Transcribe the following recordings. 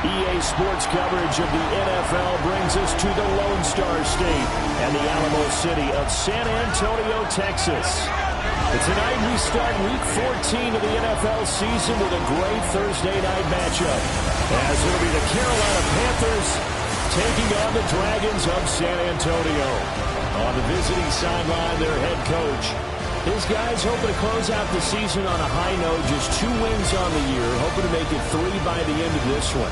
EA Sports coverage of the NFL brings us to the Lone Star State and the Alamo City of San Antonio, Texas. But tonight we start Week 14 of the NFL season with a great Thursday night matchup, as it'll be the Carolina Panthers taking on the Dragons of San Antonio. On the visiting sideline, their head coach. His guys hoping to close out the season on a high note, just 2 wins on the year, hoping to make it 3 by the end of this one.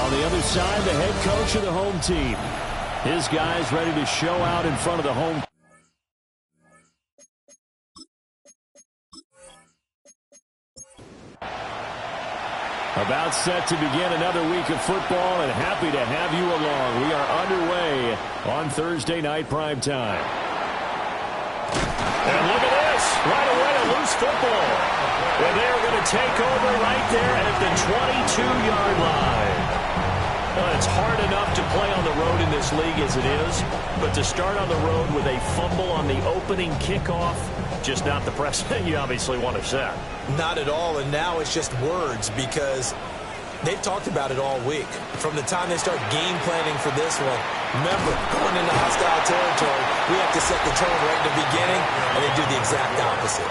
On the other side, the head coach of the home team. His guys ready to show out in front of the home. About set to begin another week of football, and happy to have you along. We are underway on Thursday night primetime. And look at this, right away a loose football. And they're going to take over right there at the 22-yard line. Well, it's hard enough to play on the road in this league as it is, but to start on the road with a fumble on the opening kickoff, just not the precedent you obviously want to set. Not at all, and now it's just words because they've talked about it all week. From the time they start game planning for this one, remember, going into hostile territory, we have to set the tone right in the beginning, and they do the exact opposite.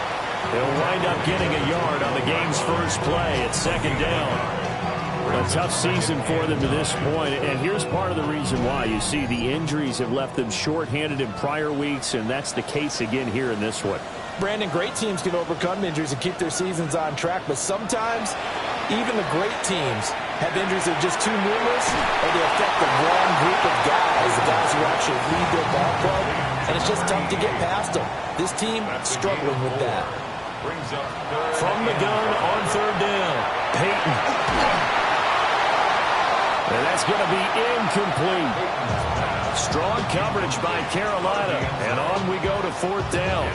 They'll wind up getting a yard on the game's first play at second down. A tough season for them to this point, and here's part of the reason why. You see the injuries have left them shorthanded in prior weeks, and that's the case again here in this one. Brandon, great teams can overcome injuries and keep their seasons on track, but sometimes even the great teams have injuries that are just too numerous, or they affect the wrong group of guys, the guys who actually lead their ball club, and it's just tough to get past them. This team struggling with that. From the gun on third down, Peyton. And that's going to be incomplete. Strong coverage by Carolina, and on we go to fourth down.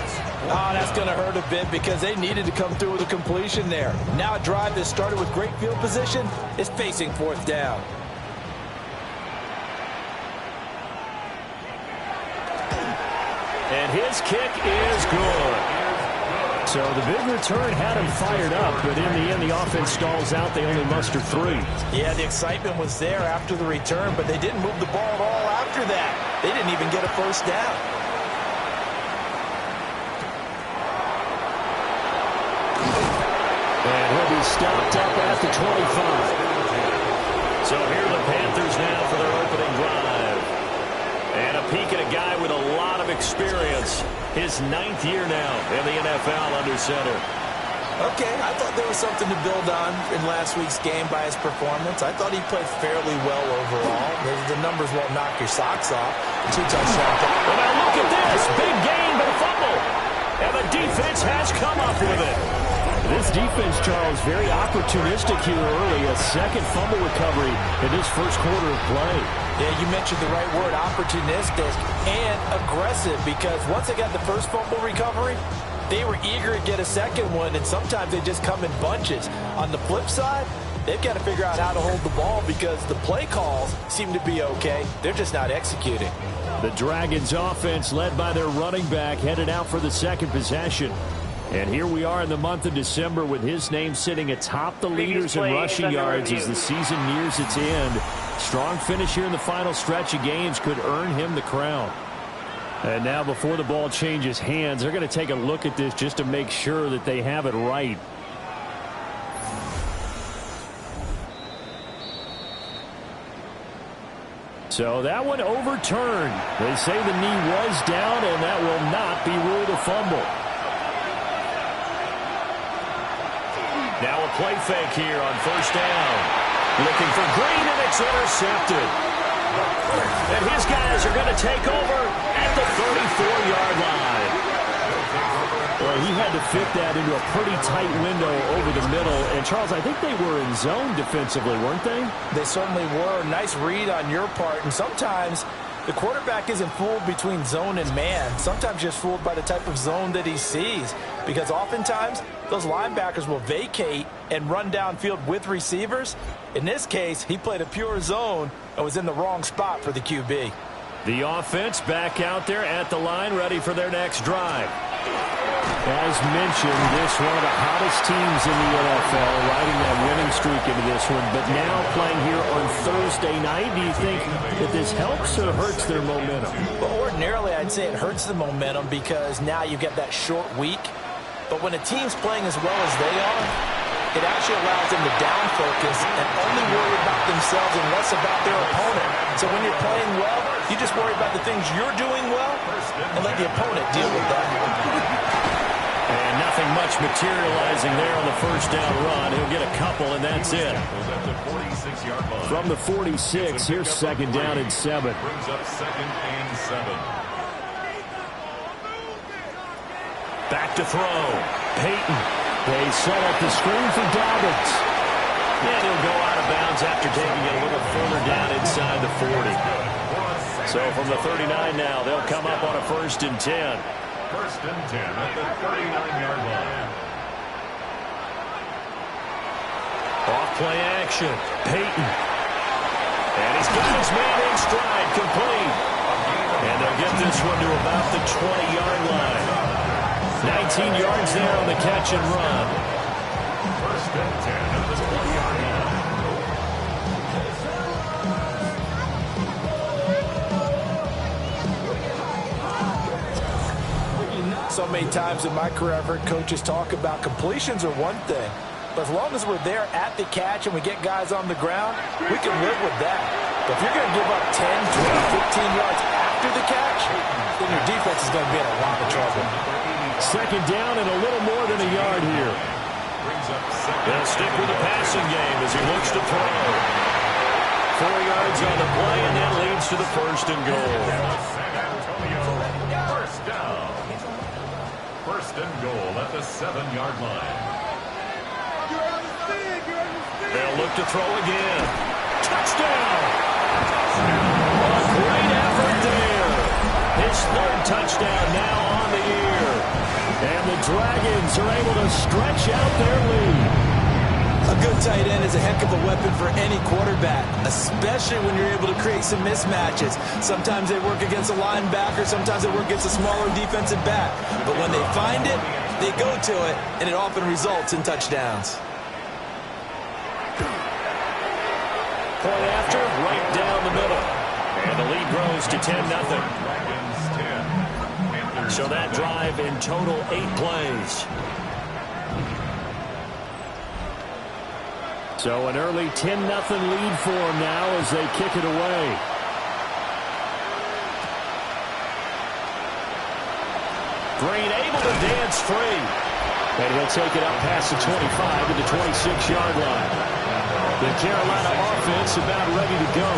Oh, that's going to hurt a bit because they needed to come through with a completion there. Now a drive that started with great field position is facing fourth down. And his kick is good. So the big return had him fired up, but in the end the offense stalls out. They only muster 3. Yeah, the excitement was there after the return, but they didn't move the ball at all after that. They didn't even get a first down. And he'll be stopped up at the 25. So here are the Panthers now for their opening drive. And a peek at a guy with a lot of experience. His 9th year now in the NFL under center. Okay, I thought there was something to build on in last week's game by his performance. I thought he played fairly well overall. The numbers won't knock your socks off. 2 touchdowns. Well, now look at this. Big gain, but a fumble. And the defense has come up with it. This defense, Charles, very opportunistic here early. A second fumble recovery in this first quarter of play. Yeah, you mentioned the right word, opportunistic and aggressive, because once they got the first fumble recovery, they were eager to get a second one, and sometimes they just come in bunches. On the flip side, they've got to figure out how to hold the ball because the play calls seem to be okay. They're just not executing. The Dragons offense led by their running back headed out for the second possession. And here we are in the month of December with his name sitting atop the leaders in rushing yards as the season nears its end. Strong finish here in the final stretch of games could earn him the crown. And now before the ball changes hands, they're going to take a look at this just to make sure that they have it right. So that one overturned. They say the knee was down, and that will not be ruled a fumble. Now a play fake here on first down. Looking for Green, and it's intercepted. And his guys are going to take over at the 34-yard line. Well, he had to fit that into a pretty tight window over the middle. And, Charles, I think they were in zone defensively, weren't they? They certainly were. Nice read on your part. And sometimes the quarterback isn't fooled between zone and man. Sometimes just fooled by the type of zone that he sees. Because oftentimes those linebackers will vacate and run downfield with receivers. In this case, he played a pure zone and was in the wrong spot for the QB. The offense back out there at the line, ready for their next drive. As mentioned, this one of the hottest teams in the NFL, riding that winning streak into this one, but now playing here on Thursday night. Do you think that this helps or hurts their momentum? Well, ordinarily, I'd say it hurts the momentum because now you get that short week. But when a team's playing as well as they are, it actually allows them to down focus and only worry about themselves and less about their opponent. So when you're playing well, you just worry about the things you're doing well and let the opponent deal with that. And nothing much materializing there on the first down run. He'll get a couple, and that's it. From the 46, here's second down and 7. Brings up second and 7. Back to throw. Peyton. They set up the screen for Dobbins. And he'll go out of bounds after taking it a little further down inside the 40. So from the 39 now, they'll come up on a 1st and 10. 1st and 10 at the 39-yard line. Off play action. Peyton. And he's got his man in stride, complete. And they'll get this one to about the 20-yard line. 19 yards there on the catch and run. 1st and 10 at the 20-yard line. So many times in my career, I've heard coaches talk about completions are one thing. But as long as we're there at the catch and we get guys on the ground, we can live with that. But if you're going to give up 10, 20, 15 yards after the catch, then your defense is going to be in a lot of trouble. Second down and a little more than a yard here. They'll stick with the passing game as he looks to throw. 4 yards on the play, and that leads to the 1st and goal. First down. 1st and goal at the 7-yard line. They'll look to throw again. Touchdown! A great effort there. His 3rd touchdown now on the year. And the Dragons are able to stretch out their lead. A good tight end is a heck of a weapon for any quarterback, especially when you're able to create some mismatches. Sometimes they work against a linebacker, sometimes they work against a smaller defensive back. But when they find it, they go to it, and it often results in touchdowns. Point after, right down the middle. And the lead grows to 10-0. So that drive in total 8 plays. So an early 10-0 lead for them now as they kick it away. Green able to dance free. And he'll take it up past the 25 to the 26-yard line. The Carolina offense about ready to go.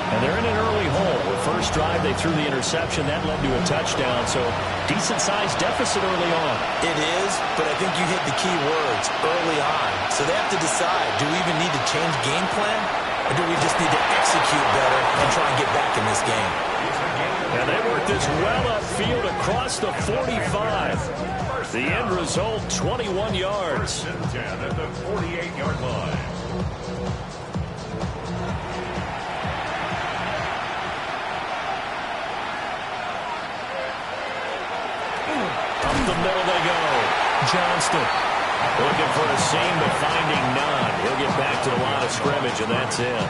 And they're in an early hole. The first drive, they threw the interception. That led to a touchdown. So decent-sized deficit early on. It is, but I think you hit the key words early on. So they have to decide, do we even need to change game plan? Or do we just need to execute better and try and get back in this game? And they work this well upfield across the 45. The end result, 21 yards. 10 at the 48-yard line. Up the middle they go. Johnston looking for a seam, but finding none. He'll get back to the line of scrimmage, and that's it.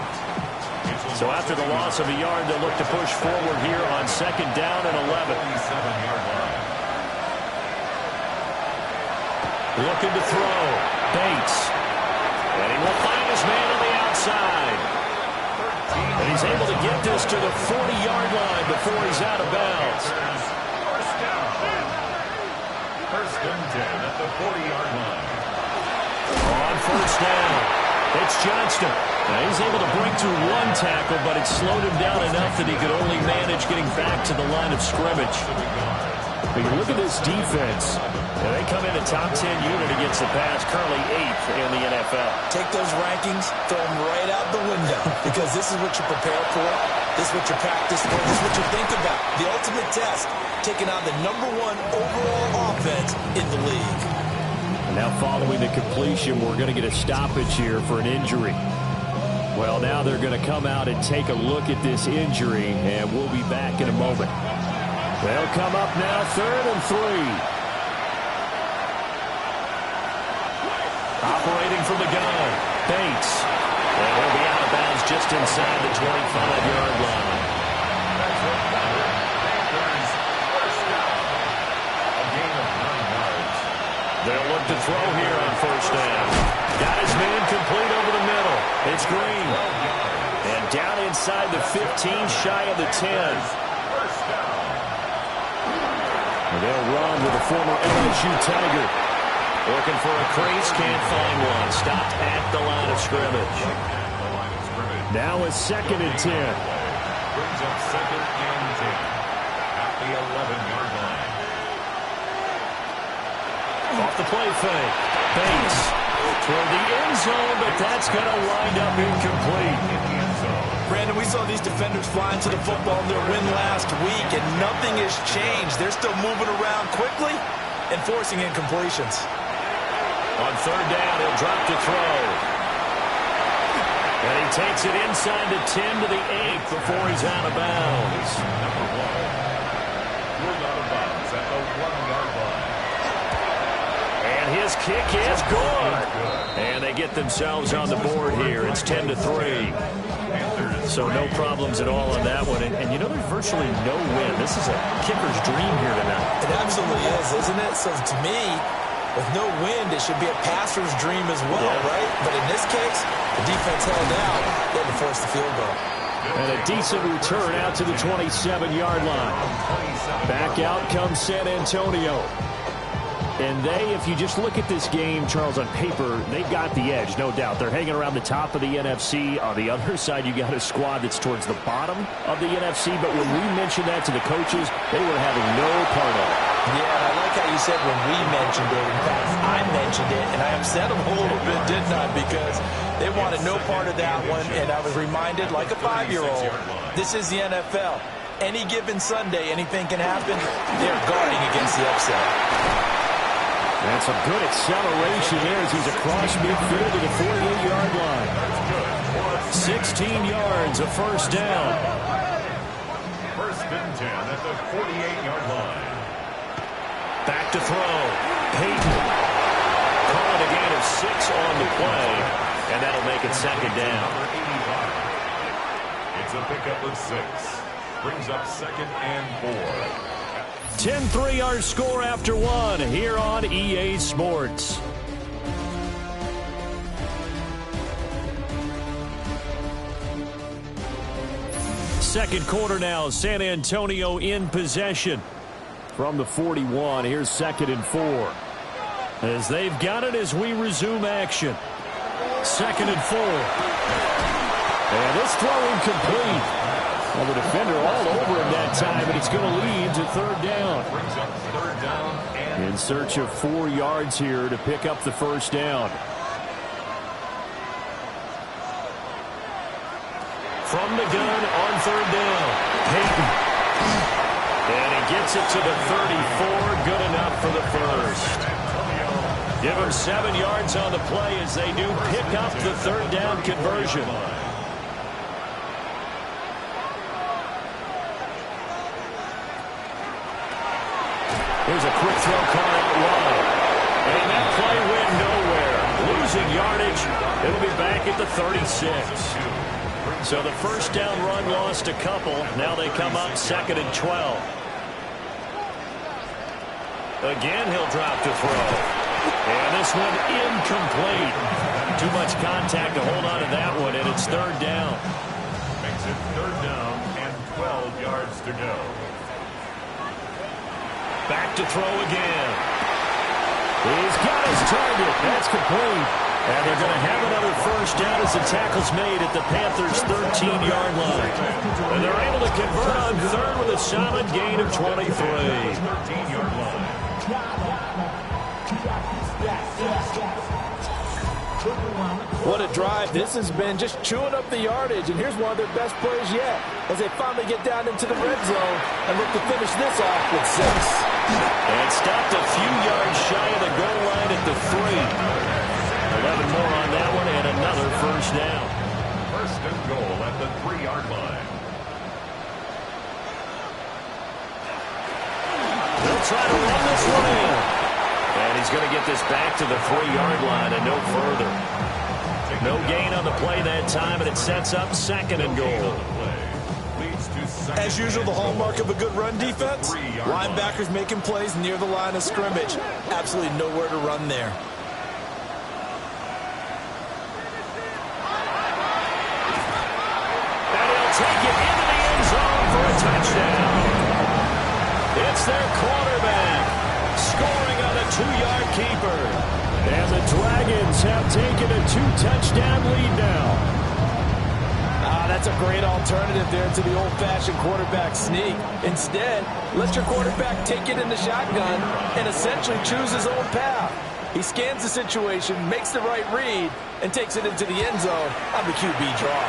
So after the loss of a yard, they'll look to push forward here on 2nd down and 11. 47-yard line. Looking to throw. Bates. And he will find his man on the outside. And he's able to get this to the 40-yard line before he's out of bounds. First and 10 at the 40-yard line. On 1st down, it's Johnston. Now he's able to break through 1 tackle, but it slowed him down enough that he could only manage getting back to the line of scrimmage. But you look at this defense, and they come in a top 10 unit against the pass, currently 8th in the NFL. Take those rankings, throw them right out the window, because this is what you prepare for, this is what you practice for, this is what you think about. The ultimate test, taking on the #1 overall offense in the league. And now following the completion, we're going to get a stoppage here for an injury. Well, now they're going to come out and take a look at this injury, and we'll be back in a moment. They'll come up now 3rd and 3. Operating from the gun, Bates. And he'll be out of bounds just inside the 25-yard line. That's it, Panthers, first down. A gain of 9 yards. They'll look to throw here on first down. Got his man complete over the middle. It's Green. And down inside the 15, shy of the 10. First down. And they'll run with the former LSU Tiger. Looking for a crease, can't find one. Stopped at the line of scrimmage. Now a 2nd and 10. Brings up 2nd and 10 at the 11-yard line. Off the play fake. Bates toward the end zone, but that's going to wind up incomplete. In the end zone. Brandon, we saw these defenders flying to the football in their win last week, and nothing has changed. They're still moving around quickly and forcing incompletions. On third down, he'll drop to throw. And he takes it inside the 10 to the 8 before he's out of bounds. Number 1. Pulled out of bounds at the 1-yard line. And his kick is good. And they get themselves on the board here. It's 10-3. So no problems at all on that one. And you know, there's virtually no win. This is a kicker's dream here tonight. It absolutely is, isn't it? So to me, with no wind, it should be a passer's dream as well, right? But in this case, the defense held out. They had to force the field goal. And a decent return out to the 27-yard line. Back out comes San Antonio. And they, if you just look at this game, Charles, on paper, they've got the edge, no doubt. They're hanging around the top of the NFC. On the other side, you got a squad that's towards the bottom of the NFC. But when we mentioned that to the coaches, they were having no part of it. Yeah, I like how you said when we mentioned it. In fact, I mentioned it, and I upset them a little bit, didn't I? Because they wanted no part of that one, and I was reminded, like a 5-year-old, this is the NFL. Any given Sunday, anything can happen. They're guarding against the upset. That's some good acceleration there as he's across midfield to the 48-yard line. 16 yards, a first down. First and 10 at the 48-yard line. Back to throw. Peyton. Call it a gain of 6 on the play, and that'll make it second down. Number 85. It's a pickup of 6. Brings up 2nd and 4. 10-3 our score after 1 here on EA Sports. Second quarter now, San Antonio in possession. From the 41, here's 2nd and 4. As they've got it as we resume action. 2nd and 4. And this throw incomplete. Well, the defender all over him that time, and it's going to lead to third down. Brings up 3rd down and In search of 4 yards here to pick up the first down. From the gun on 3rd down, Peyton. And he gets it to the 34, good enough for the first. Give him 7 yards on the play as they do pick up the 3rd down conversion. Here's a quick throw caught out wide. And that play went nowhere. Losing yardage. It'll be back at the 36. So the first down run lost a couple. Now they come up 2nd and 12. Again, he'll drop to throw. And this one incomplete. Too much contact to hold on to that one, and it's 3rd down. makes it 3rd down and 12 yards to go. Back to throw again. He's got his target. That's complete. And they're going to have another first down as the tackle's made at the Panthers' 13-yard line. And they're able to convert on 3rd with a solid gain of 23. 13-yard line. What a drive. This has been just chewing up the yardage, and here's one of their best plays yet as they finally get down into the red zone and look to finish this off with 6. And stopped a few yards shy of the goal line at the 3. 11 more on that one and another first down. First and goal at the 3-yard line. They'll try to run this one in. And And he's going to get this back to the 3-yard line and no further. No gain on the play that time, and it sets up 2nd and goal. As usual, the hallmark of a good run defense, linebackers making plays near the line of scrimmage. Absolutely nowhere to run there. And he'll take it into the end zone for a touchdown. It's their quarterback scoring on a 2-yard keeper. And the Dragons have taken a 2-touchdown lead now. That's a great alternative there to the old-fashioned quarterback sneak. Instead, let your quarterback take it in the shotgun and essentially choose his own path. He scans the situation, makes the right read, and takes it into the end zone on the QB draw.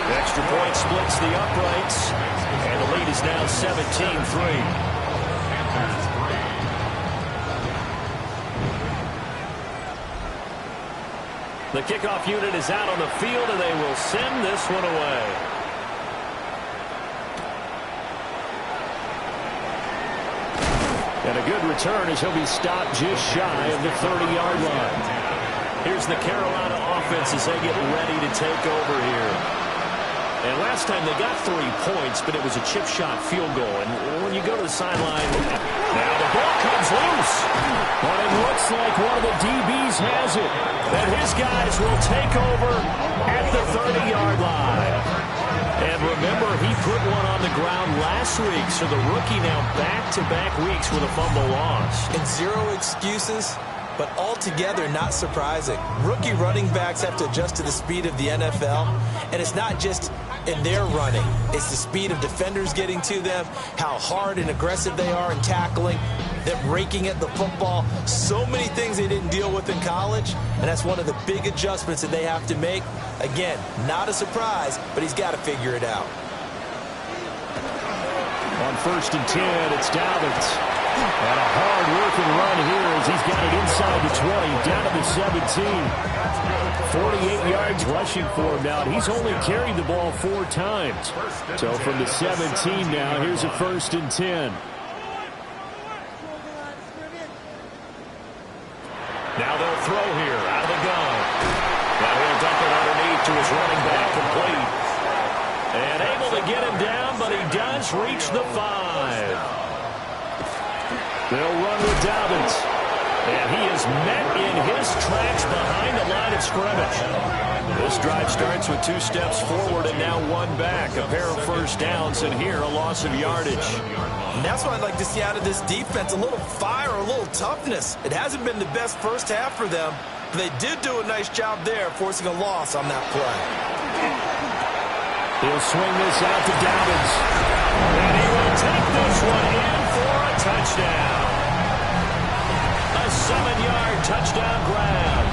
The extra point splits the uprights, and the lead is now 17-3. The kickoff unit is out on the field, and they will send this one away. And a good return as he'll be stopped just shy of the 30-yard line. Here's the Carolina offense as they get ready to take over here. And last time they got 3 points, but it was a chip shot field goal. And when you go to the sideline, now the ball comes loose. But it looks like one of the DBs has it. And his guys will take over at the 30-yard line. And remember, he put one on the ground last week. So the rookie now back-to-back weeks with a fumble loss. And 0 excuses, but altogether not surprising. Rookie running backs have to adjust to the speed of the NFL. And it's not just in their running. It's the speed of defenders getting to them, how hard and aggressive they are in tackling, them raking at the football. So many things they didn't deal with in college, and that's one of the big adjustments that they have to make. Again, not a surprise, but he's got to figure it out. On 1st and 10, it's Dobbins. And a hard-working run here as he's got it inside the 20, down to the 17. 48 yards rushing for him now, and he's only carried the ball 4 times. So from the 17 now, here's a 1st and 10. Now they'll throw here out of the gun. Now he'll dump it underneath to his running back, complete. And able to get him down, but he does reach the 5. They'll run with Dobbins. And he is met in his tracks behind the line of scrimmage. This drive starts with 2 steps forward and now 1 back. A pair of first downs, and here a loss of yardage. And that's what I'd like to see out of this defense, a little fire, a little toughness. It hasn't been the best first half for them, but they did do a nice job there, forcing a loss on that play. He'll swing this out to Dobbins. And he will take this one in for a touchdown. A 7-yard touchdown grab.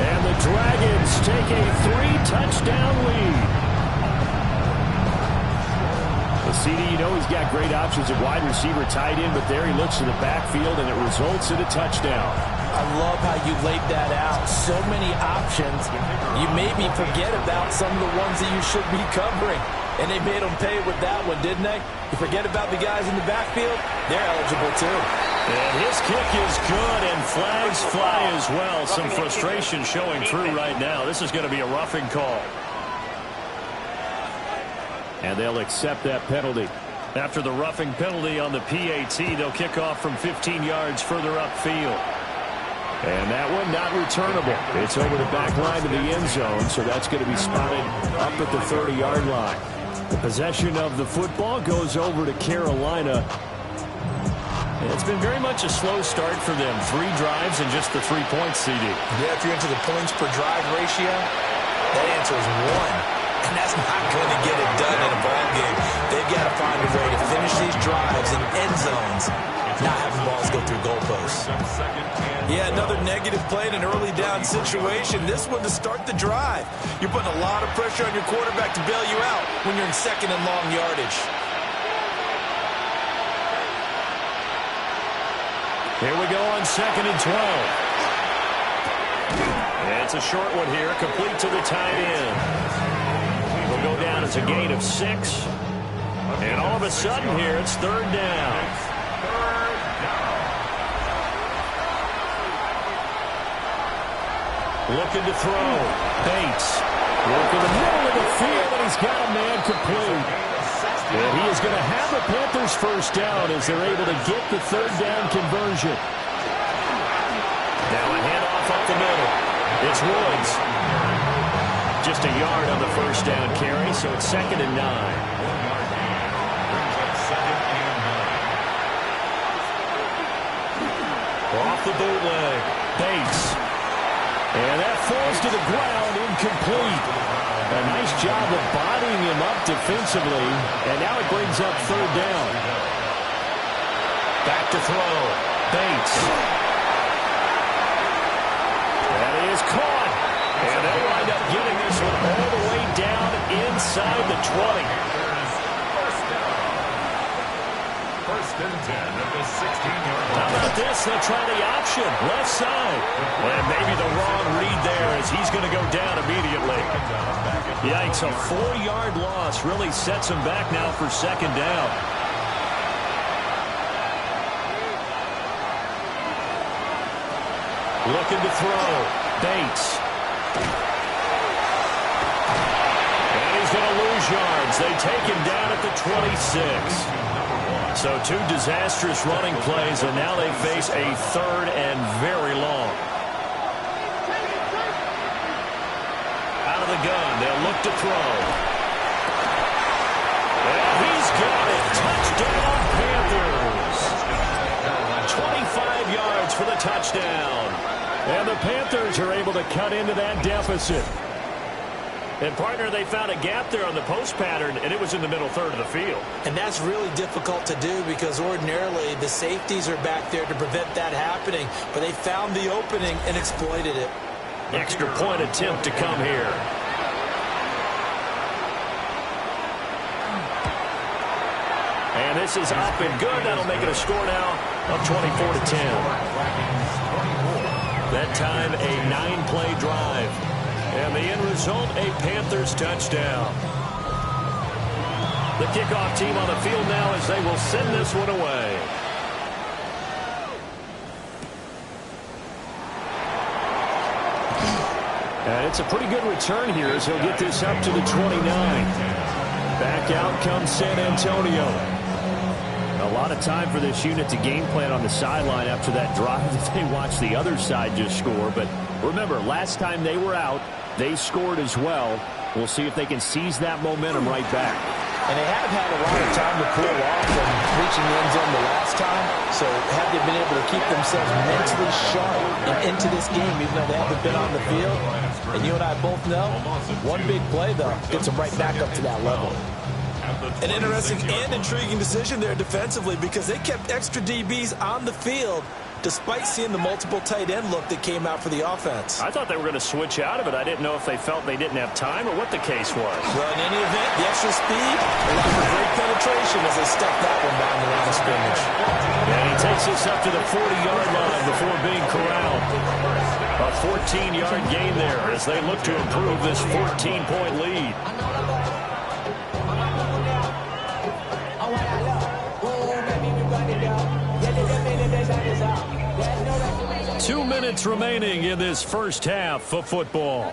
And the Dragons take a 3-touchdown lead. The CD, you know he's got great options at wide receiver, tight end, but there he looks to the backfield, and it results in a touchdown. I love how you laid that out. So many options. You maybe forget about some of the ones that you should be covering. And they made them pay with that one, didn't they? You forget about the guys in the backfield, they're eligible too. And his kick is good, and flags fly as well. Some frustration showing through right now. This is going to be a roughing call. And they'll accept that penalty. After the roughing penalty on the PAT, they'll kick off from 15 yards further upfield. And that one not returnable. It's over the back line to the end zone, so that's going to be spotted up at the 30-yard line. The possession of the football goes over to Carolina. And it's been very much a slow start for them. 3 drives and just the 3 points, CD. Yeah, if you're into the points per drive ratio, that answer is 1. And that's not going to get it done in a ball game. They've got to find a way to finish these drives in end zones, not having balls go through goalposts. Yeah, another negative play in an early down situation. This one to start the drive. You're putting a lot of pressure on your quarterback to bail you out when you're in 2nd and long yardage. Here we go on 2nd and 12. And it's a short one here, complete to the tight end. Will go down as a gain of 6. And all of a sudden here, it's 3rd down. Looking to throw. Bates. Work in the middle of the field, and he's got a man complete. And he is going to have the Panthers first down as they're able to get the third down conversion. Now a handoff up the middle. It's Woods. Just a yard on the first down carry, so it's 2nd and 9. Off the bootleg. Bates. And that falls to the ground, incomplete. A nice job of bodying him up defensively, and now it brings up third down. Back to throw. Bates. And he is caught. And they'll wind up getting this one all the way down inside the 20. First and 10 at the 16-yard line. How about this? They'll try the option. Left side. And maybe the wrong read there as he's going to go down immediately. Yikes, a 4-yard loss really sets him back now for 2nd down. Looking to throw. Bates. And he's going to lose yards. They take him down at the 26. So 2 disastrous running plays, and now they face a 3rd and very long. Out of the gun, they'll look to throw. And he's got it. Touchdown, Panthers. 25 yards for the touchdown. And the Panthers are able to cut into that deficit. And, partner, they found a gap there on the post pattern, and it was in the middle third of the field. And that's really difficult to do because ordinarily the safeties are back there to prevent that happening. But they found the opening and exploited it. Extra point attempt to come here. And this is up and good. That'll make it a score now of 24-10. That time, a 9-play drive. And the end result, a Panthers touchdown. The kickoff team on the field now as they will send this one away. And it's a pretty good return here as he'll get this up to the 29. Back out comes San Antonio. A lot of time for this unit to game plan on the sideline after that drive that they watched the other side just score. But remember, last time they were out, they scored as well. We'll see if they can seize that momentum right back. And they haven't had a lot of time to cool off from reaching the end zone the last time. So have they been able to keep themselves mentally sharp and into this game, even though they haven't been on the field? And you and I both know, one big play, though, gets them right back up to that level. An interesting and intriguing decision there defensively because they kept extra DBs on the field despite seeing the multiple tight end look that came out for the offense. I thought they were going to switch out of it. I didn't know if they felt they didn't have time or what the case was. Well, in any event, the extra speed allowed for great penetration as they stuffed that one down the line of scrimmage. And he takes this up to the 40-yard line before being corralled. A 14-yard gain there as they look to improve this 14-point lead. 2 minutes remaining in this first half of football.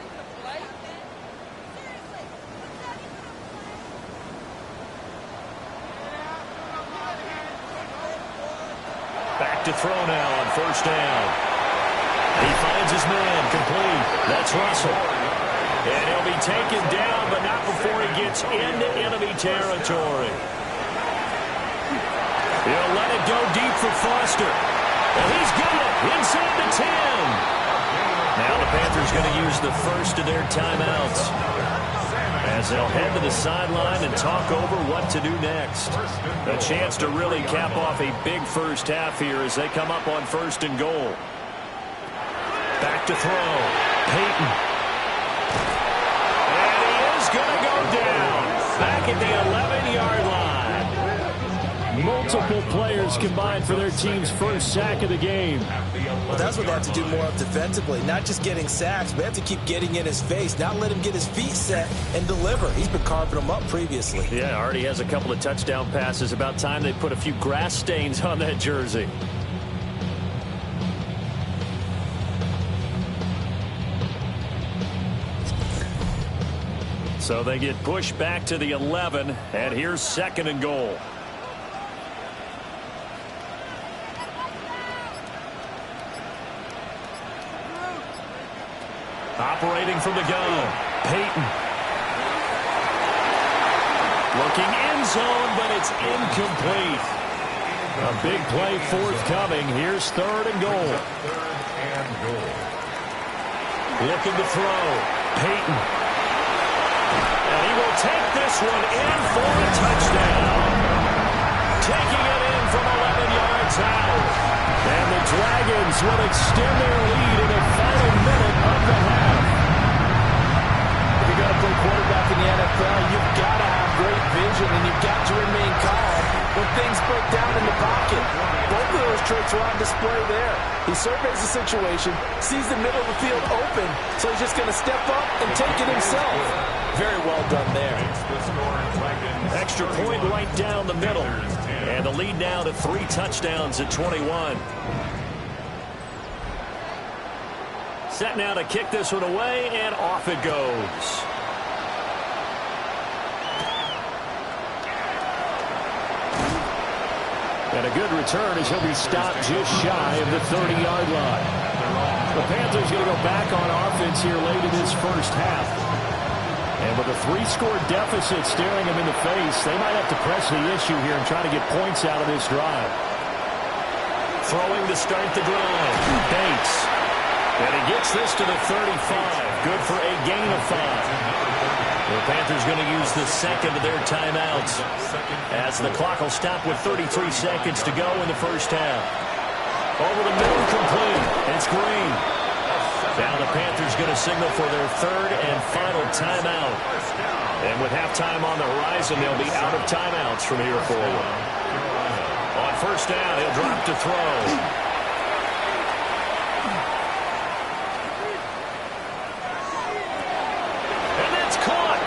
Back to throw now on first down. He finds his man complete. That's Russell. And he'll be taken down, but not before he gets into enemy territory. He'll let it go deep for Foster. And he's got it inside the 10. Now the Panthers going to use the first of their timeouts as they'll head to the sideline and talk over what to do next. A chance to really cap off a big first half here as they come up on 1st and goal. Back to throw. Peyton. And he is going to go down. Back at the 11-yard line. Multiple players combined for their team's first sack of the game. Well, that's what they have to do more of defensively. Not just getting sacks, but they have to keep getting in his face. Not let him get his feet set and deliver. He's been carving them up previously. Yeah, already has a couple of touchdown passes. About time they put a few grass stains on that jersey. So they get pushed back to the 11, and here's 2nd and goal. Operating from the gun, Peyton. Looking end zone, but it's incomplete. A big play forthcoming. Here's 3rd and goal. Looking to throw, Peyton. And he will take this one in for a touchdown. Taking it in from 11 yards out. And the Dragons will extend their lead in the final minute of the half. If you're going to play quarterback in the NFL, you've got to have great vision, and you've got to remain calm when things break down in the pocket. Both of those traits are on display there. He surveys the situation, sees the middle of the field open, so he's just going to step up and take it himself. Very well done there. Extra point right down the middle. And the lead now to 3 touchdowns at 21. Set now to kick this one away, and off it goes. And a good return as he'll be stopped just shy of the 30-yard line. The Panthers going to go back on offense here late in this first half. And with a 3-score deficit staring them in the face, they might have to press the issue here and try to get points out of this drive. Throwing to start the drive. Bates. And he gets this to the 35. Good for a gain of 5. The Panthers going to use the second of their timeouts as the clock will stop with 33 seconds to go in the first half. Over the middle, complete. It's Green. Now the Panthers going to signal for their 3rd and final timeout. And with halftime on the horizon, they'll be out of timeouts from here forward. On first down, he'll drop to throw.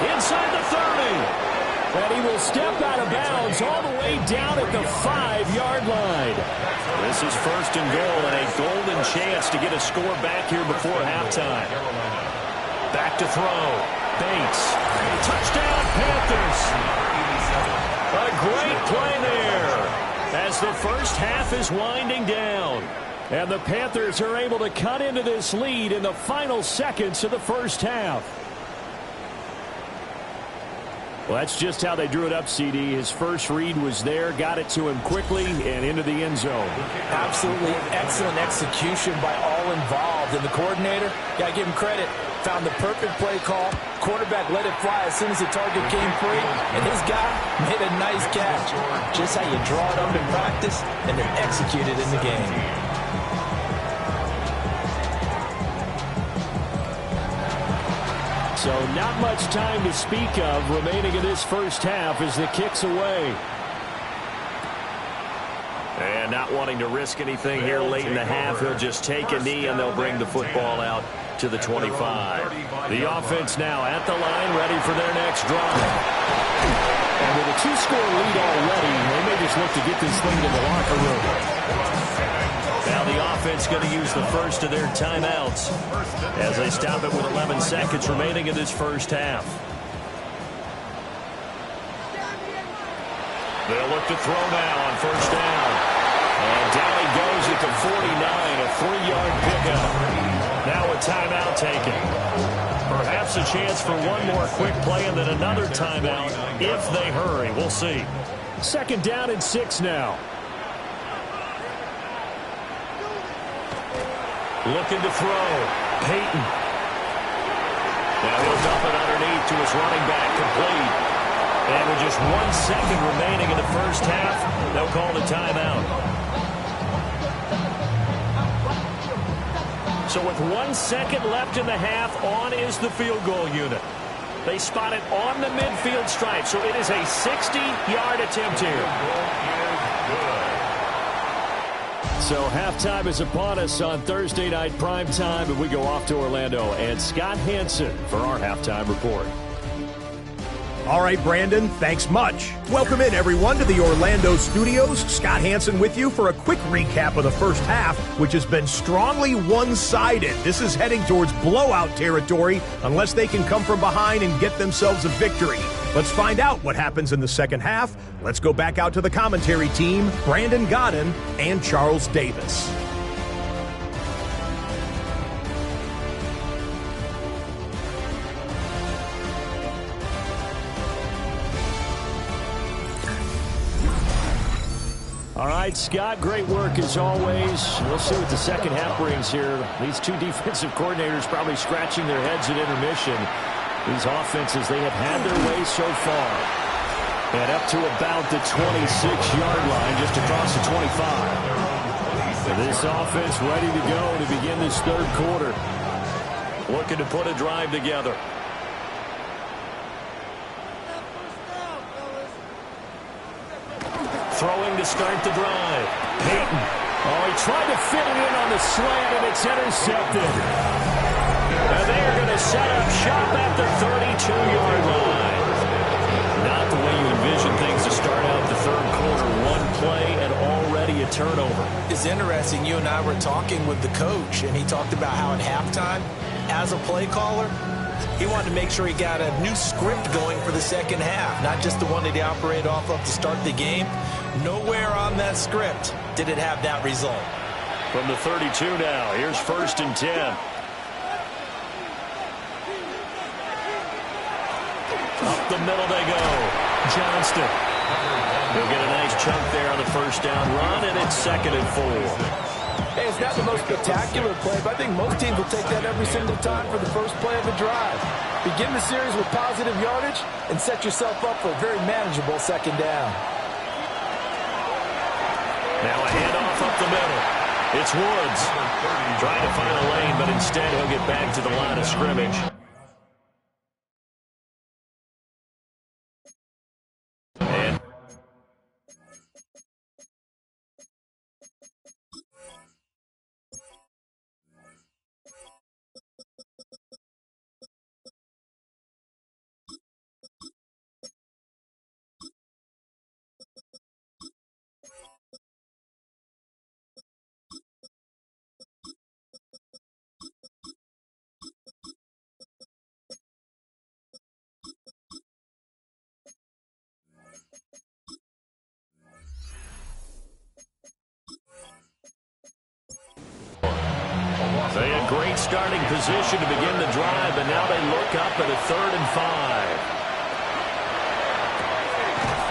Inside the 30. And he will step out of bounds all the way down at the 5-yard line. This is 1st and goal and a golden chance to get a score back here before halftime. Back to throw. Bates. Touchdown, Panthers. A great play there as the first half is winding down. And the Panthers are able to cut into this lead in the final seconds of the first half. Well, that's just how they drew it up, CD. His first read was there, got it to him quickly, and into the end zone. Absolutely excellent execution by all involved. And the coordinator, got to give him credit, found the perfect play call. Quarterback let it fly as soon as the target came free, and his guy made a nice catch. Just how you draw it up in practice and then execute it in the game. So not much time to speak of remaining in this first half as the kick's away. And not wanting to risk anything here late in the half, he'll just take a knee and they'll bring the football out to the 25. The offense now at the line, ready for their next drive. And with a 2-score lead already, they may just look to get this thing to the locker room. Now the offense going to use the first of their timeouts as they stop it with 11 seconds remaining in this first half. They'll look to throw now on first down. And down he goes at the 49, a 3-yard pickup. Now a timeout taken. Perhaps a chance for one more quick play and then another timeout if they hurry. We'll see. 2nd down and 6 now. Looking to throw. Peyton. Now he'll dump it underneath to his running back, complete. And with just 1 second remaining in the first half, they'll call the timeout. So with 1 second left in the half, on is the field goal unit. They spot it on the midfield stripe, so it is a 60-yard attempt here. So halftime is upon us on Thursday night primetime, and we go off to Orlando and Scott Hansen for our halftime report. All right, Brandon, thanks much. Welcome in, everyone, to the Orlando studios. Scott Hansen with you for a quick recap of the first half, which has been strongly one-sided. This is heading towards blowout territory unless they can come from behind and get themselves a victory. Let's find out what happens in the second half. Let's go back out to the commentary team, Brandon Godden and Charles Davis. All right, Scott, great work as always. We'll see what the second half brings here. These two defensive coordinators probably scratching their heads at intermission. These offenses, they have had their way so far. And up to about the 26-yard line, just across the 25. This offense ready to go to begin this third quarter. Looking to put a drive together. Throwing to start the drive. Peyton. Oh, he tried to fit it in on the slant, and it's intercepted. And they are going to set up shop at the 32-yard line. Not the way you envision things to start out the third quarter. One play and already a turnover. It's interesting. You and I were talking with the coach, and he talked about how at halftime, as a play caller, he wanted to make sure he got a new script going for the second half, not just the one that he operated off of to start the game. Nowhere on that script did it have that result. From the 32 now, here's 1st and 10. Up the middle they go. Johnston. He'll get a nice chunk there on the first down run, and it's 2nd and 4. Hey, it's not the most spectacular play, but I think most teams will take that every single time for the first play of a drive. Begin the series with positive yardage and set yourself up for a very manageable second down. Now a handoff up the middle. It's Woods. Trying to find a lane, but instead he'll get back to the line of scrimmage. They had great starting position to begin the drive, and now they look up at a 3rd and 5.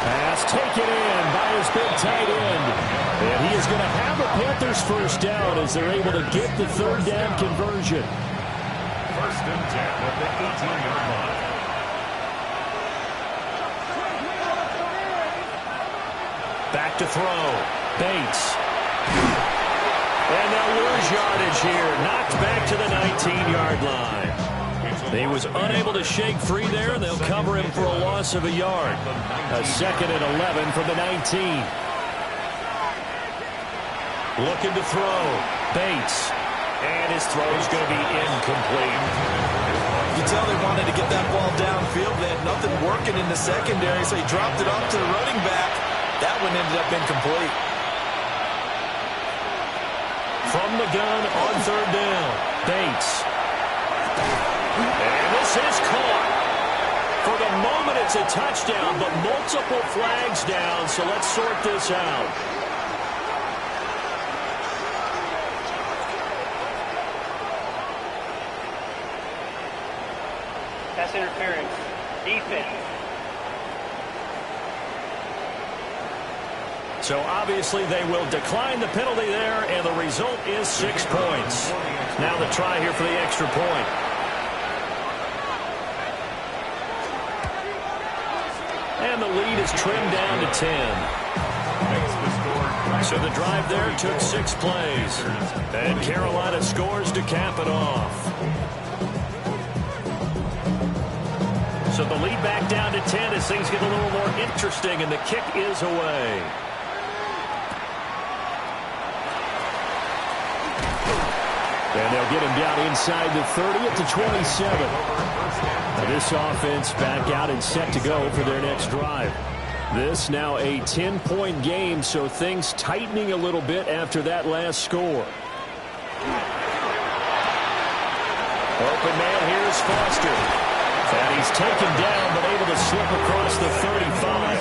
Pass taken in by his big tight end. And he is going to have a Panthers first down as they're able to get the 3rd down conversion. 1st and 10 at the 18-yard line. Back to throw. Bates. And they'll lose yardage here. Knocked back to the 19-yard line. He was unable to shake free there, and they'll cover him for a loss of a yard. A 2nd and 11 from the 19. Looking to throw. Bates. And his throw is going to be incomplete. You tell they wanted to get that ball downfield. They had nothing working in the secondary, so he dropped it off to the running back. That one ended up incomplete. From the gun on 3rd down. Bates. And this is caught. For the moment, it's a touchdown, but multiple flags down, so let's sort this out. Pass interference. Defense. So obviously they will decline the penalty there, and the result is 6 points. Now the try here for the extra point. And the lead is trimmed down to 10. So the drive there took 6 plays. And Carolina scores to cap it off. So the lead back down to 10 as things get a little more interesting, and the kick is away. And they'll get him down inside the 30 at the 27. This offense back out and set to go for their next drive. This now a 10-point game, so things tightening a little bit after that last score. Open man, here's Foster. And he's taken down, but able to slip across the 35.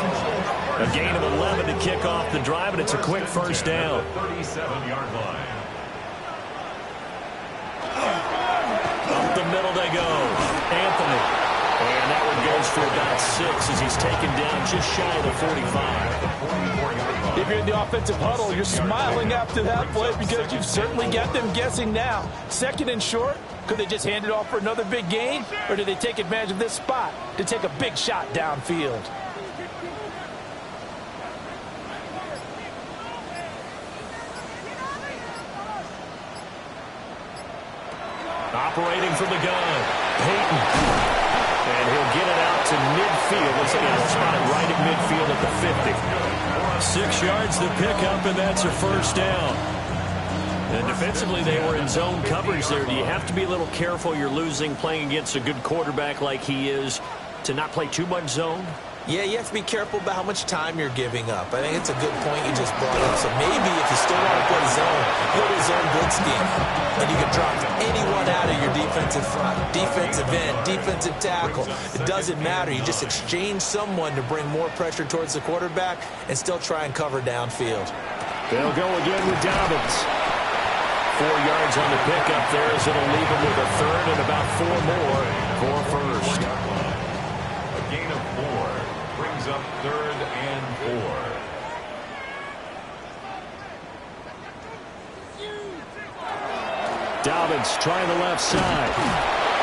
A gain of 11 to kick off the drive, and it's a quick first down. 37-yard line. Up the middle they go. Anthony. And that one goes for about 6 as he's taken down just shy of the 45. If you're in the offensive huddle, you're smiling after that play because you've certainly got them guessing now. Second and short, could they just hand it off for another big gain? Or do they take advantage of this spot to take a big shot downfield? Operating from the gun. Peyton. And he'll get it out to midfield. Looks like he'll spot it right at midfield at the 50. 6 yards to pick up, and that's a first down. And defensively, they were in zone coverage there. Do you have to be a little careful? You're losing playing against a good quarterback like he is to not play too much zone? Yeah, you have to be careful about how much time you're giving up. I think it's a good point you just brought up. So maybe if you still want to play zone, go to zone blitz scheme. And you can drop anyone out of your defensive front, defensive end, defensive tackle. It doesn't matter. You just exchange someone to bring more pressure towards the quarterback and still try and cover downfield. They'll go again with Dobbins. 4 yards on the pickup there as it'll leave him with a third and about 4 more for first. A gain of 4 brings up 3rd and 4. Dobbins trying the left side.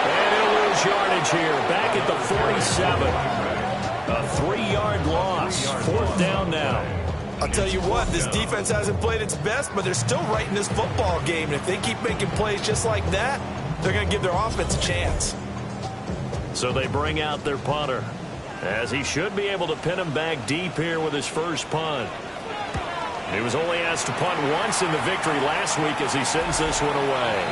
And he'll lose yardage here. Back at the 47. A 3-yard loss. 4th down now. I'll tell you what, this defense hasn't played its best, but they're still right in this football game. And if they keep making plays just like that, they're going to give their offense a chance. So they bring out their punter, as he should be able to pin him back deep here with his first punt. He was only asked to punt once in the victory last week as he sends this one away.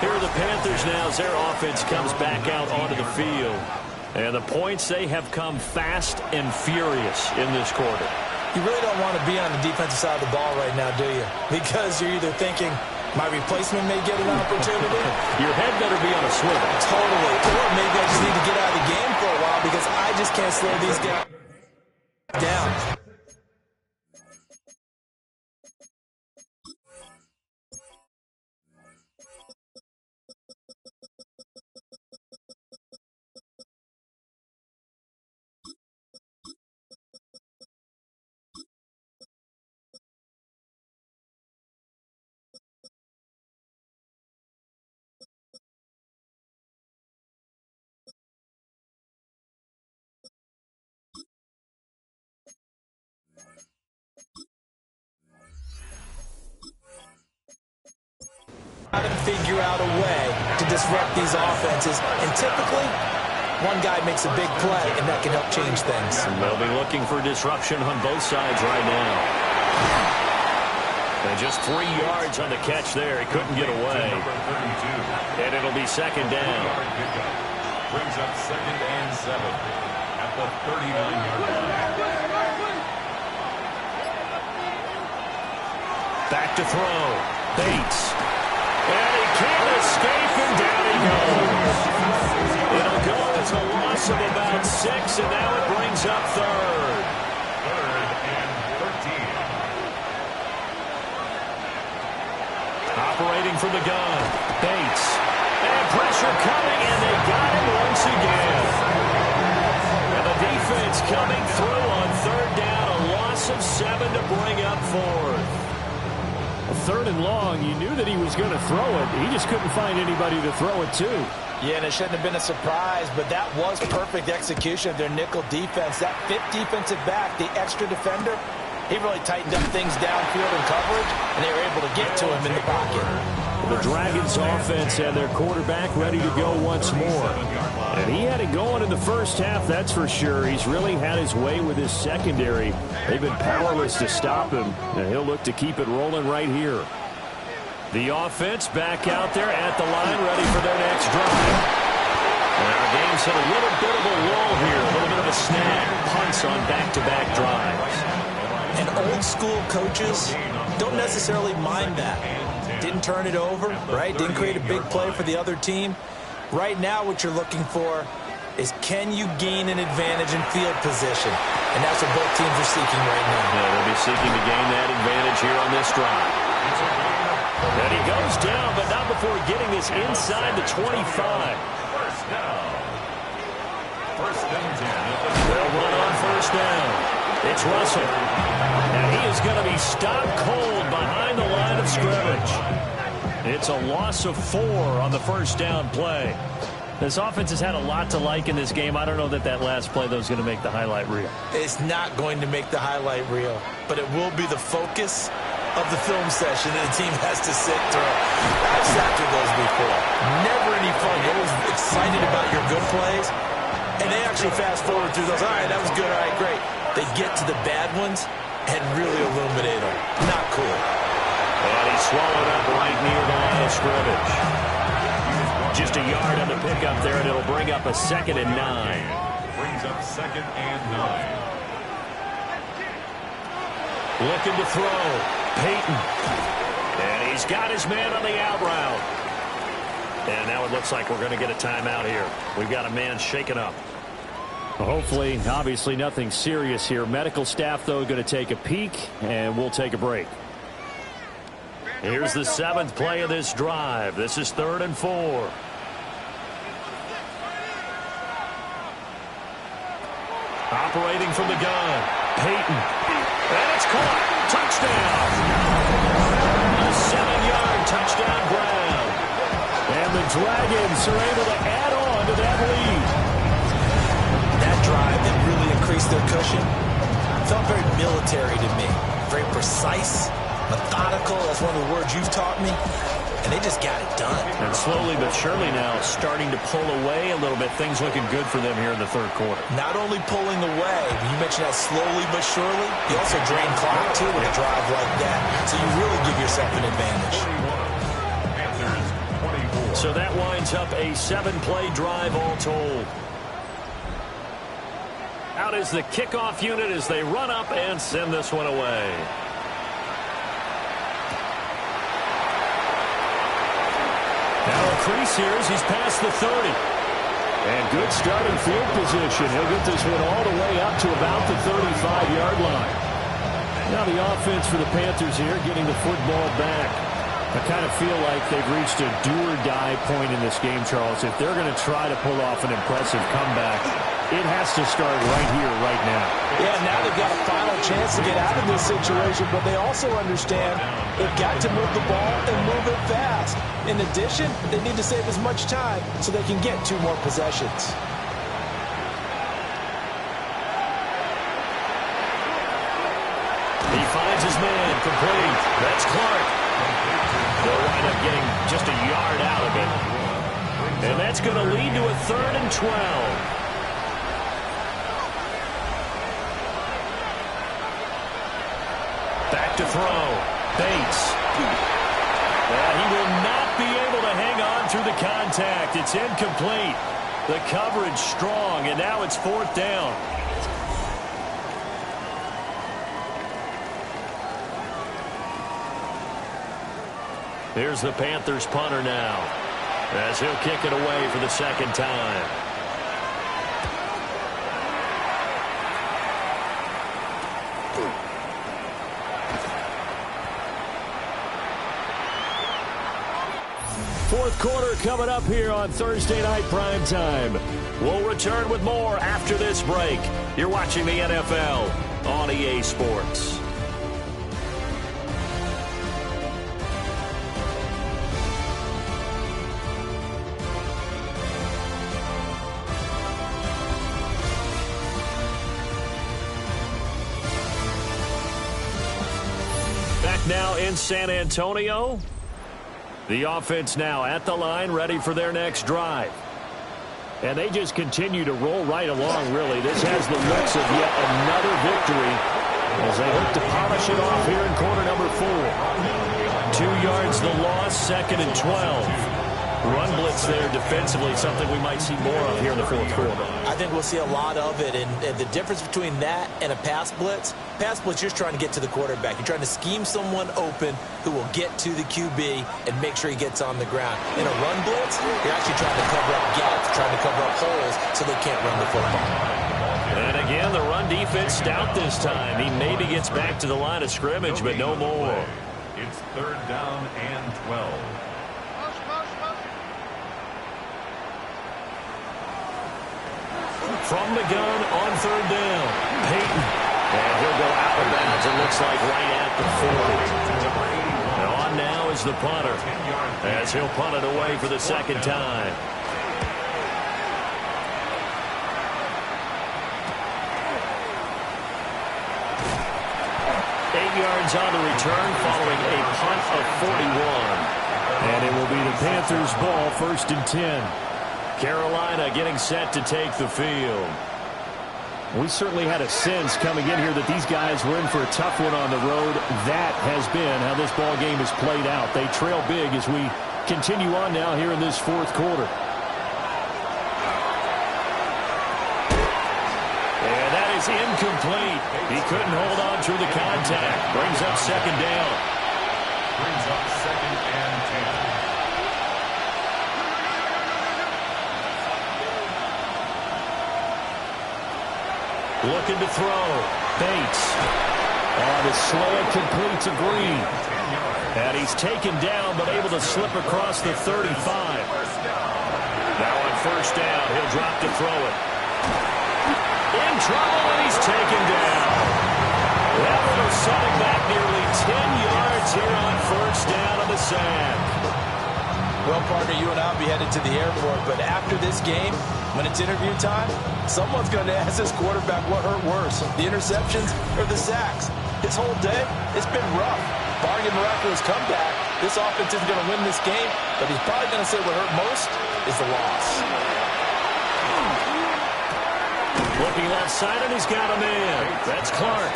Here are the Panthers now as their offense comes back out onto the field. And the points, they have come fast and furious in this quarter. You really don't want to be on the defensive side of the ball right now, do you? Because you're either thinking, my replacement may get an opportunity. Your head better be on a swivel. Totally. Or maybe I just need to get out of the game for a while because I just can't slow these guys down. Got to figure out a way to disrupt these offenses, and typically, one guy makes a big play, and that can help change things. And they'll be looking for disruption on both sides right now. And just 3 yards on the catch there. He couldn't get away. And it'll be second down. Brings up 2nd and 7 at the 39-yard line. Back to throw. Bates. And he can't escape, and down he goes. It'll go as a loss of about 6, and now it brings up 3rd. 3rd and 13. Operating from the gun. Bates. And pressure coming, and they got him once again. And the defense coming through on 3rd down. A loss of 7 to bring up 4th. 3rd and long, you knew that he was going to throw it. He just couldn't find anybody to throw it to. Yeah, and it shouldn't have been a surprise, but that was perfect execution of their nickel defense. That 5th defensive back, the extra defender, he really tightened up things downfield in coverage, and they were able to get to him in the pocket. The Dragons offense and their quarterback ready to go once more. And he had it going in the first half, that's for sure. He's really had his way with his secondary. They've been powerless to stop him, and he'll look to keep it rolling right here. The offense back out there at the line, ready for their next drive. And our game Panthers hit a little bit of a lull here, a little bit of a snag. Punts on back-to-back drives. And old-school coaches don't necessarily mind that. Didn't turn it over, right? Didn't create a big play for the other team. Right now, what you're looking for is, can you gain an advantage in field position? And that's what both teams are seeking right now. Yeah, they'll be seeking to gain that advantage here on this drive. And he goes down, but not before getting this inside the 25. First down. First and 10. They'll run on first down. It's Russell. And he is going to be stopped cold behind the line of scrimmage. It's a loss of 4 on the first down play. This offense has had a lot to like in this game. I don't know that last play, though, is going to make the highlight reel. It's not going to make the highlight reel, but it will be the focus of the film session that the team has to sit through. I've sat through those before. Never any fun. You're always excited about your good plays, and they actually fast forward through those. All right, that was good. All right, great. They get to the bad ones and really illuminate them. Not cool. And he's swallowed up right near the line of scrimmage. Just a yard on the pickup there, and it'll bring up a 2nd and 9. Brings up 2nd and 9. Looking to throw. Peyton. And he's got his man on the out route. And now it looks like we're going to get a timeout here. We've got a man shaken up. Hopefully, obviously nothing serious here. Medical staff, though, going to take a peek, and we'll take a break. Here's the 7th play of this drive. This is 3rd and 4. Operating from the gun. Peyton. And it's caught. Touchdown. A 7-yard touchdown Brown. And the Dragons are able to add on to that lead. That drive that really increased their cushion felt very military to me. Very precise. Methodical, that's one of the words you've taught me, and they just got it done. And slowly but surely now starting to pull away a little bit. Things looking good for them here in the 3rd quarter. Not only pulling away, you mentioned that slowly but surely, you also drain clock too with a drive like that, so you really give yourself an advantage. Panthers 24. So that winds up a 7-play drive all told. Out is the kickoff unit as they run up and send this one away. Now a crease here as he's past the 30. And good starting field position. He'll get this one all the way up to about the 35-yard line. Now the offense for the Panthers here getting the football back. I kind of feel like they've reached a do-or-die point in this game, Charles. If they're going to try to pull off an impressive comeback, it has to start right here, right now. Yeah, now they've got a final chance to get out of this situation, but they also understand they've got to move the ball and move it fast. In addition, they need to save as much time so they can get 2 more possessions. He finds his man, complete. That's Clark. They'll wind up getting just a yard out of it. And that's going to lead to a 3rd and 12. Back to throw. Bates. And he will not be able to hang on through the contact. It's incomplete. The coverage strong, and now it's 4th down. Here's the Panthers punter now, as he'll kick it away for the 2nd time. Fourth quarter coming up here on Thursday Night Primetime. We'll return with more after this break. You're watching the NFL on EA Sports. Back now in San Antonio. The offense now at the line, ready for their next drive. And they just continue to roll right along, really. This has the looks of yet another victory as they hope to polish it off here in quarter number 4. 2 yards the loss, 2nd and 12. Run blitz there defensively, something we might see more of here in the fourth quarter. I think we'll see a lot of it, and the difference between that and a pass blitz, you're just trying to get to the quarterback. You're trying to scheme someone open who will get to the QB and make sure he gets on the ground. In a run blitz, you're actually trying to cover up gaps, trying to cover up holes so they can't run the football. And again, the run defense stout this time. He maybe gets back to the line of scrimmage, but no more. It's 3rd down and 12. From the gun on 3rd down, Peyton. And he'll go out of bounds, it looks like right at the 40. And on now is the punter, as he'll punt it away for the second time. Yards on the return following a punt of 41. And it will be the Panthers' ball, 1st and 10. Carolina getting set to take the field. We certainly had a sense coming in here that these guys were in for a tough one on the road. That has been how this ball game has played out. They trail big as we continue on now here in this 4th quarter. Is incomplete. He couldn't hold on through the contact. Brings up 2nd down. Brings up 2nd and 10. Looking to throw. Bates. On his slant, complete to Green. And he's taken down, but able to slip across the 35. Now on 1st down, he'll drop to throw it. In trouble, and he's taken down. That will set him back nearly 10 yards here on 1st down on the sack. Well, partner, you and I will be headed to the airport, but after this game, when it's interview time, someone's going to ask this quarterback what hurt worse, the interceptions or the sacks. His whole day, it's been rough. Barring a miraculous comeback, this offense isn't going to win this game, but he's probably going to say what hurt most is the loss. Looking left side, and he's got him in. That's Clark.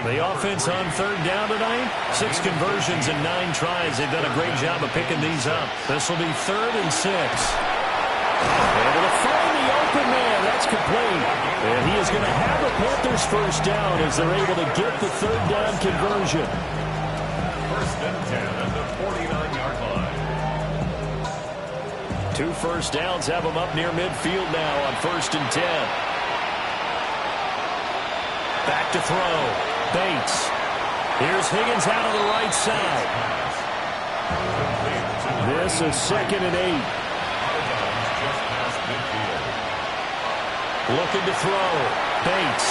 The offense on 3rd down tonight, 6 conversions and 9 tries. They've done a great job of picking these up. This will be 3rd and 6. Able to find the open man. That's complete. And he is going to have the Panthers 1st down as they're able to get the 3rd down conversion. 1st and 10 at the 49-yard line. 2 first downs have them up near midfield now on 1st and 10. Back to throw. Bates. Here's Higgins out of the right side. This is 2nd and 8. Looking to throw. Bates.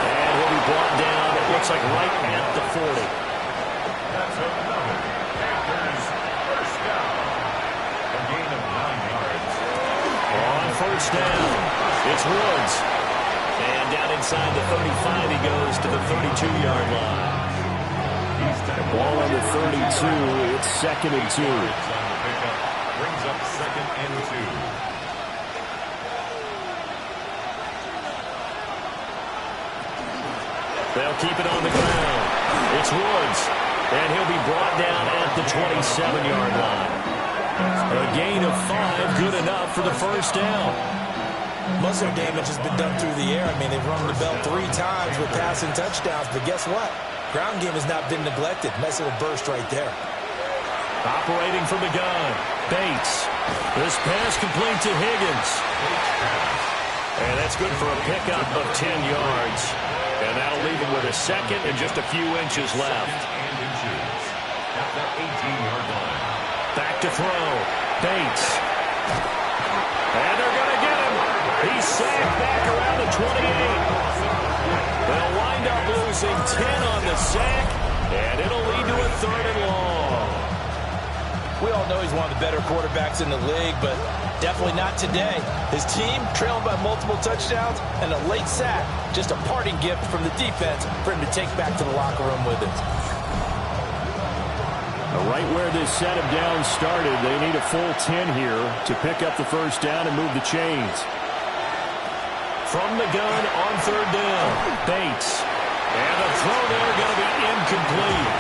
And he'll be brought down, it looks like right at the 40. That's another Panthers 1st down. A gain of 9 yards. On 1st down, it's Woods. And down inside the 35, he goes to the 32-yard line. Ball on the 32, it's 2nd and 2. Brings up 2nd and 2. They'll keep it on the ground. It's Woods. And he'll be brought down at the 27-yard line. A gain of 5, good enough for the 1st down. Most of their damage has been done through the air. I mean, they've rung the bell 3 times with passing touchdowns, but guess what? Ground game has not been neglected. Nice little burst right there. Operating from the gun, Bates. This pass complete to Higgins. And that's good for a pickup of 10 yards. And that'll leave him with a 2nd and just a few inches left. And inches at the 18-yard line. Back to throw. Bates. And they're going to get him. He's sacked back around the 28. They'll wind up losing 10 on the sack, and it'll lead to a 3rd and long. We all know he's one of the better quarterbacks in the league, but definitely not today. His team trailing by multiple touchdowns and a late sack. Just a parting gift from the defense for him to take back to the locker room with him. Right where this set of downs started, they need a full 10 here to pick up the 1st down and move the chains. From the gun on 3rd down, Bates. And the throw there going to be incomplete.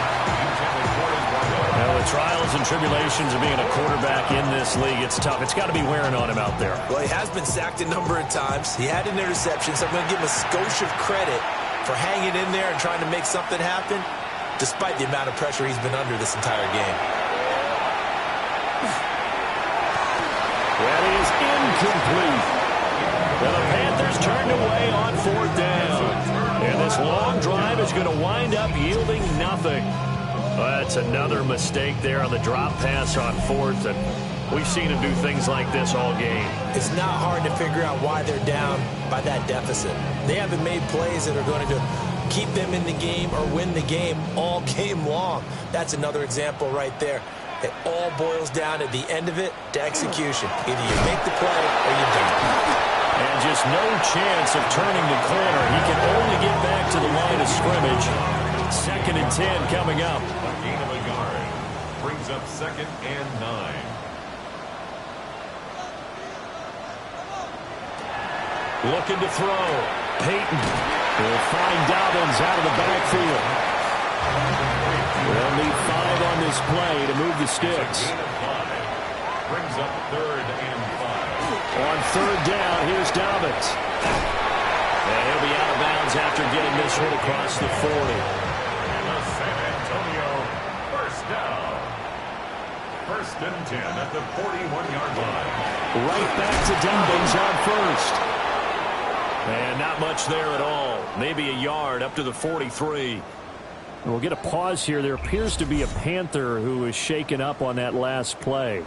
Now the The trials and tribulations of being a quarterback in this league, it's tough. It's got to be wearing on him out there. Well, he has been sacked a number of times. He had an interception, so I'm going to give him a skosh of credit for hanging in there and trying to make something happen, despite the amount of pressure he's been under this entire game. That is incomplete. Well, the Panthers turned away on 4th down. And this long drive is going to wind up yielding nothing. Well, that's another mistake there on the drop pass on 4th. And we've seen him do things like this all game. It's not hard to figure out why they're down by that deficit. They haven't made plays that are going to keep them in the game or win the game all game long. That's another example right there. It all boils down at the end of it to execution. Either you make the play or you don't. And just no chance of turning the corner. He can only get back to the line of scrimmage. 2nd and 10 coming up. A gain of a yard brings up 2nd and 9. Looking to throw. Peyton will find Dobbins out of the backfield. They'll need 5 on this play to move the sticks. Gain of 5 brings up 3rd and 5. On 3rd down, here's Dobbins. And he'll be out of bounds after getting this one across the 40. And the San Antonio first down. 1st and 10 at the 41-yard line. Right back to Dobbins on 1st. And not much there at all. Maybe a yard up to the 43. We'll get a pause here. There appears to be a Panther who is shaken up on that last play.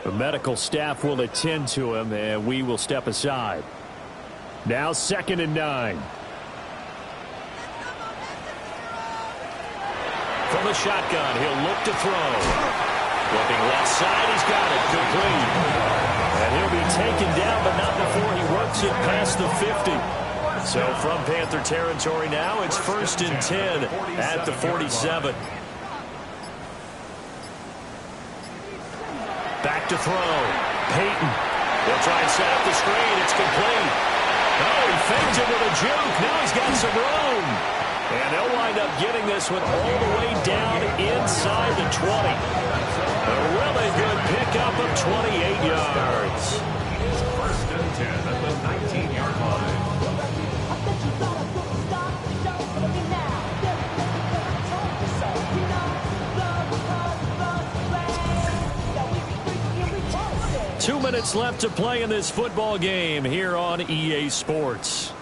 The medical staff will attend to him, and we will step aside. Now 2nd and 9. From the shotgun, he'll look to throw. Looking left side, he's got it. Complete. And he'll be taken down, but not before he works it past the 50. So from Panther territory now, it's 1st and 10 at the 47. Back to throw. Peyton. They'll try and set up the screen. It's complete. Oh, he faked it with a juke. Now he's got some room. And they'll wind up getting this one all the way down inside the 20. A really good pickup of 28 yards. 1st and 10 at the 19-yard line. 2 minutes left to play in this football game here on EA Sports.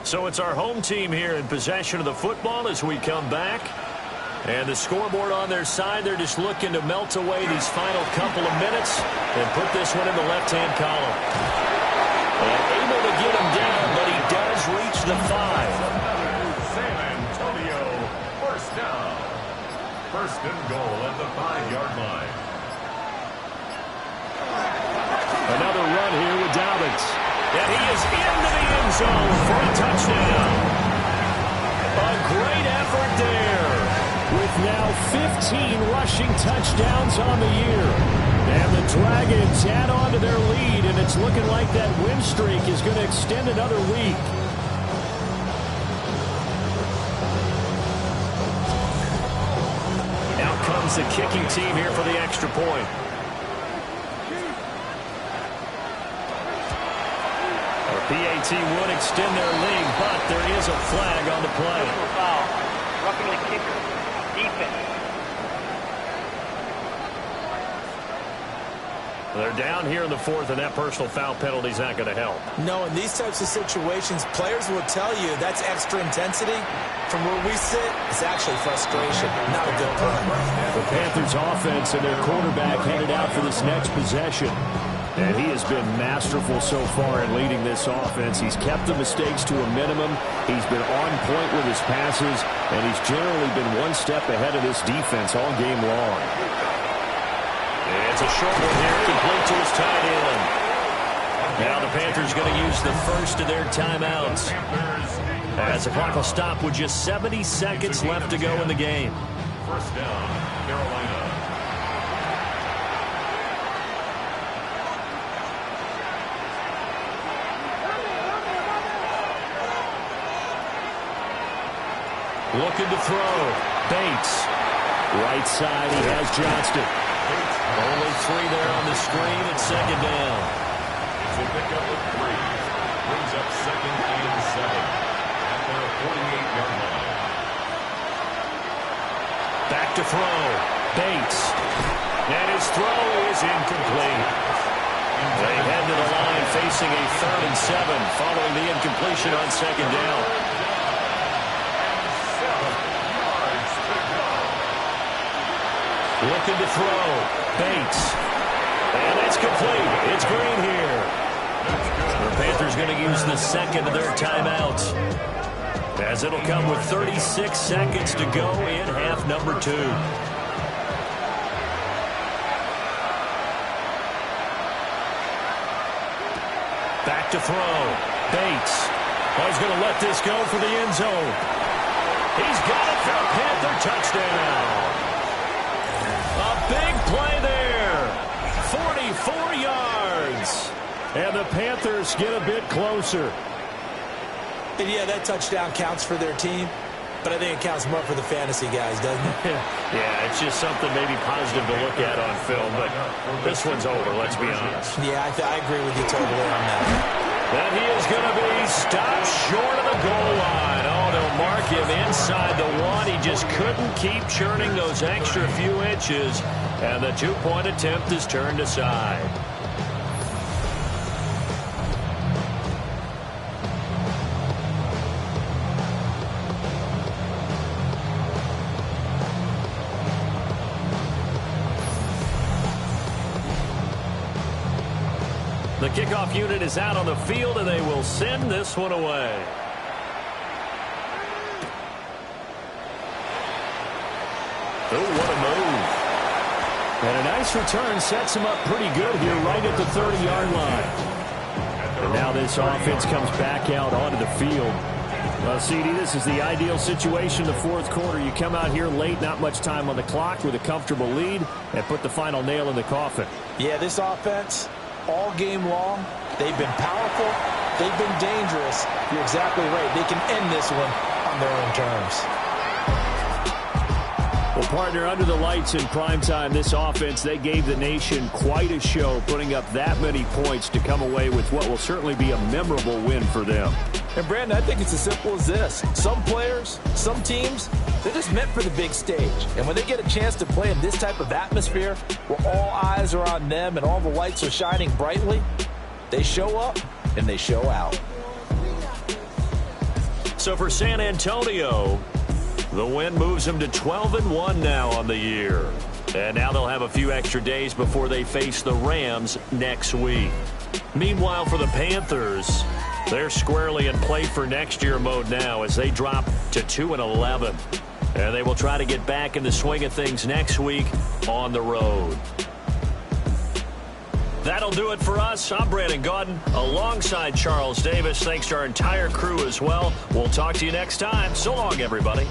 So it's our home team here in possession of the football as we come back. And the scoreboard on their side, they're just looking to melt away these final couple of minutes and put this one in the left-hand column. And able to get him down, but he does reach the 5. San Antonio first down. 1st and goal at the 5-yard line. Another run here with Dobbins. And he is into the end zone for a touchdown. A great effort there. With now 15 rushing touchdowns on the year. And the Dragons add on to their lead, and it's looking like that win streak is going to extend another week. Out comes the kicking team here for the extra point. PAT would extend their lead, but there is a flag on the play. Foul. Roughing the kicker. Defense. They're down here in the 4th, and that personal foul penalty is not going to help. No, in these types of situations, players will tell you that's extra intensity. From where we sit, it's actually frustration, not a good play. The Panthers' offense and their quarterback headed out for this next possession. And he has been masterful so far in leading this offense. He's kept the mistakes to a minimum. He's been on point with his passes, and he's generally been one step ahead of this defense all game long. It's a short one here, complete to his tight end. Now the Panthers going to use the first of their timeouts. As the clock will stop with just 70 seconds left to go in the game. First down, Carolina. Looking to throw. Bates. Right side, he has Johnston. Only 3 there on the screen at second down. It's a pickup of 3. Brings up 2nd and 7 at their 48-yard line. Back to throw. Bates. And his throw is incomplete. They head to the line facing a 3rd and 7 following the incompletion on 2nd down. Looking to throw. Bates. And it's complete. It's Green here. The Panthers going to use the second of their timeouts, as it'll come with 36 seconds to go in half number 2. Back to throw. Bates. He's going to let this go for the end zone. He's got it for a Panther touchdown. A big play there. 44 yards. And the Panthers get a bit closer. And yeah, that touchdown counts for their team, but I think it counts more for the fantasy guys, doesn't it? Yeah, it's just something maybe positive to look at on film, but this one's over, let's be honest. Yeah, I agree with you totally on that. And he is going to be stopped short of the goal line. Oh, they'll mark him inside the 1. He just couldn't keep churning those extra few inches, and the 2-point attempt is turned aside. The kickoff unit is out on the field, and they will send this one away. Oh, what a move. And a nice return sets him up pretty good here right at the 30-yard line. And now this offense comes back out onto the field. Well, CD, this is the ideal situation in the 4th quarter. You come out here late, not much time on the clock, with a comfortable lead, and put the final nail in the coffin. Yeah, this offense, all game long, they've been powerful, they've been dangerous. You're exactly right. They can end this one on their own terms. Well, partner, under the lights in primetime, this offense, they gave the nation quite a show, putting up that many points to come away with what will certainly be a memorable win for them. And, Brandon, I think it's as simple as this. Some players, some teams, they're just meant for the big stage. And when they get a chance to play in this type of atmosphere, where all eyes are on them and all the lights are shining brightly, they show up and they show out. So for San Antonio, the win moves them to 12-1 now on the year. And now they'll have a few extra days before they face the Rams next week. Meanwhile, for the Panthers, they're squarely in play for next year mode now as they drop to 2-11. And they will try to get back in the swing of things next week on the road. That'll do it for us. I'm Brandon Gaudin alongside Charles Davis. Thanks to our entire crew as well. We'll talk to you next time. So long, everybody.